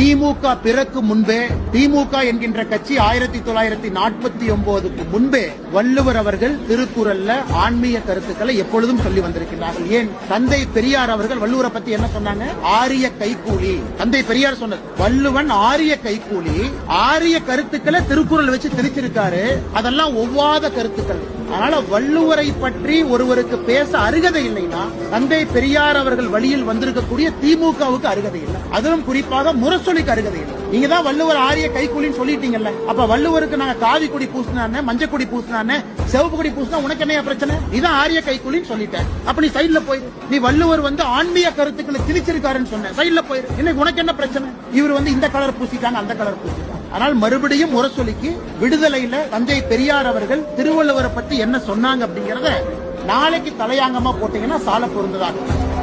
திமுக பிறக்கும் முன்பே, திமுக என்கின்ற கட்சி 1949க்கு முன்பே வள்ளுவர் அவர்கள் திருக்குறள்ல ஆன்மீக கருத்துக்களை எப்பொழுதும் சொல்லி வந்திருக்கிறார்கள். ஏன் தந்தை பெரியார் அவர்கள் வள்ளுவரை பத்தி என்ன சொன்னாங்க? ஆரிய கைக்கூலி. தந்தை பெரியார் சொன்னது வள்ளுவன் ஆரிய கைக்கூலி. ஆரிய கருத்துக்களை திருக்குறள் வச்சு திரிச்சிருக்காரு. அதெல்லாம் ஒவ்வாத கருத்துக்கள். அதனால வள்ளுவரை பற்றி ஒருவருக்கு பேச அருகதை இல்லைன்னா தந்தை பெரியார் அவர்கள் வழியில் வந்திருக்கக்கூடிய திமுகவுக்கு அருகதை இல்லை. அதுவும் குறிப்பாக முரசொலிக்கு அருகதை இல்லை. நீங்க தான் வள்ளுவர் ஆரிய கைக்கூலின்னு சொல்லிட்டீங்கல்ல, அப்ப வள்ளுவருக்கு நாங்க காவி கொடி பூசினானே, மஞ்சள் கொடி பூசினானே, சிவப்பு கொடி பூசினா உனக்கு என்ன பிரச்சனை? இதான் ஆரிய கைக்கூலின்னு சொல்லிட்டேன். அப்ப நீ சைட்ல போயிரு. நீ வள்ளுவர் ஆன்மீக கருத்துக்களை திணிச்சிருக்காருன்னு சொன்ன, சைட்ல போயிரு. இன்னைக்கு உனக்கு என்ன பிரச்சனை? இவர் இந்த கலர் பூசிட்டாங்க, அந்த கலர் பூசிட்டாங்க. ஆனால் மறுபடியும் முரசொலிக்கு விடுதலையில தந்தை பெரியார் அவர்கள் திருவள்ளுவரை பற்றி என்ன சொன்னாங்க அப்படிங்கறத நாளைக்கு தலையாங்கமா போட்டீங்கன்னா சால பொருந்ததா இருக்கும்.